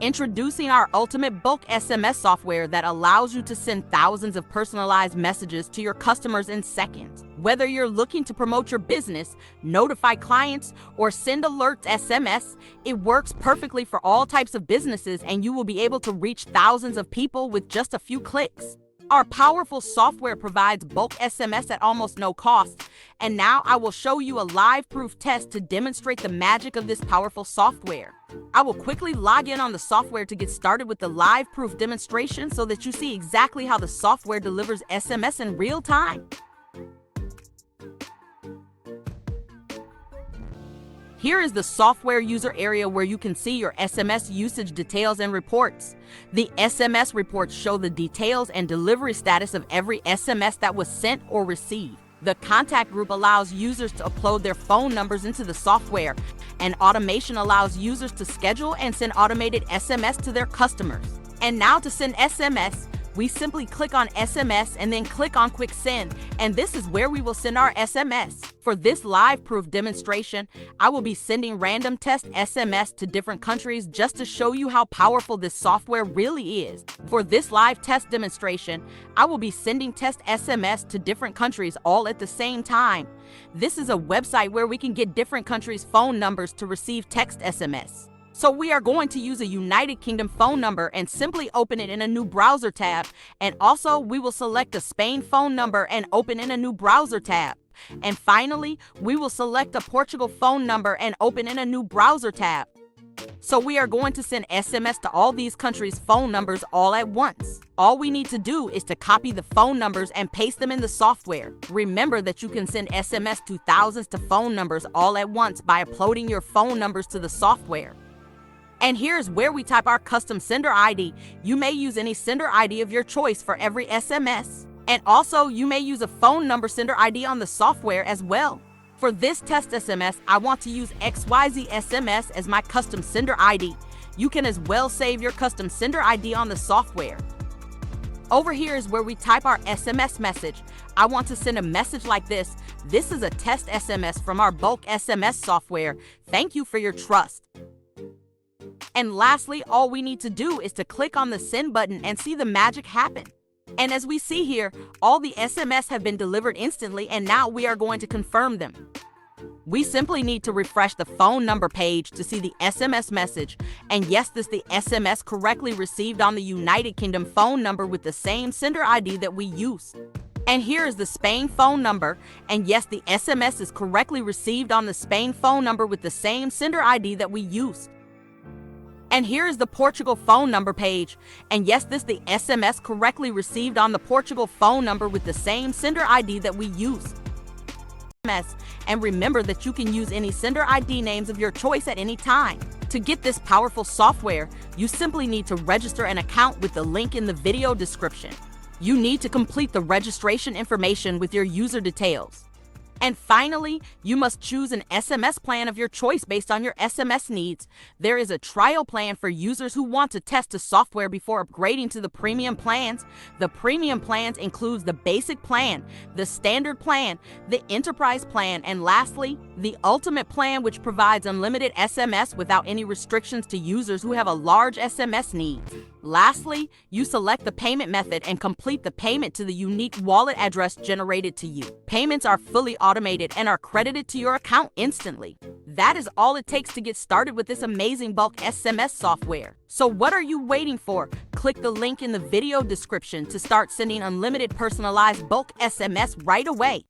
Introducing our ultimate bulk SMS software that allows you to send thousands of personalized messages to your customers in seconds. Whether you're looking to promote your business, notify clients, or send alerts SMS, it works perfectly for all types of businesses, and you will be able to reach thousands of people with just a few clicks. Our powerful software provides bulk SMS at almost no cost, and now I will show you a live proof test to demonstrate the magic of this powerful software. I will quickly log in on the software to get started with the live proof demonstration so that you see exactly how the software delivers SMS in real time. Here is the software user area where you can see your SMS usage details and reports. The SMS reports show the details and delivery status of every SMS that was sent or received. The contact group allows users to upload their phone numbers into the software, and automation allows users to schedule and send automated SMS to their customers. And now to send SMS, we simply click on SMS and then click on Quick Send, and this is where we will send our SMS. For this live proof demonstration, I will be sending random test SMS to different countries just to show you how powerful this software really is. For this live test demonstration, I will be sending test SMS to different countries all at the same time. This is a website where we can get different countries' phone numbers to receive text SMS. So we are going to use a United Kingdom phone number and simply open it in a new browser tab. And also we will select a Spain phone number and open in a new browser tab. And finally, we will select a Portugal phone number and open in a new browser tab. So we are going to send SMS to all these countries' phone numbers all at once. All we need to do is to copy the phone numbers and paste them in the software. Remember that you can send SMS to thousands of phone numbers all at once by uploading your phone numbers to the software. And here's where we type our custom sender ID. You may use any sender ID of your choice for every SMS. And also, you may use a phone number sender ID on the software as well. For this test SMS, I want to use XYZ SMS as my custom sender ID. You can as well save your custom sender ID on the software. Over here is where we type our SMS message. I want to send a message like this. This is a test SMS from our bulk SMS software. Thank you for your trust. And lastly, all we need to do is to click on the send button and see the magic happen. And as we see here, all the SMS have been delivered instantly, and now we are going to confirm them. We simply need to refresh the phone number page to see the SMS message. And yes, this is the SMS correctly received on the United Kingdom phone number with the same sender ID that we use. And here is the Spain phone number. And yes, the SMS is correctly received on the Spain phone number with the same sender ID that we used. And here is the Portugal phone number page. And yes, this is the SMS correctly received on the Portugal phone number with the same sender ID that we use. And remember that you can use any sender ID names of your choice at any time. To get this powerful software, you simply need to register an account with the link in the video description. You need to complete the registration information with your user details. And finally, you must choose an SMS plan of your choice based on your SMS needs. There is a trial plan for users who want to test the software before upgrading to the premium plans. The premium plans includes the basic plan, the standard plan, the enterprise plan, and lastly, the ultimate plan, which provides unlimited SMS without any restrictions to users who have a large SMS need. Lastly, you select the payment method and complete the payment to the unique wallet address generated to you. Payments are fully automated and are credited to your account instantly. That is all it takes to get started with this amazing bulk SMS software. So what are you waiting for? Click the link in the video description to start sending unlimited personalized bulk SMS right away.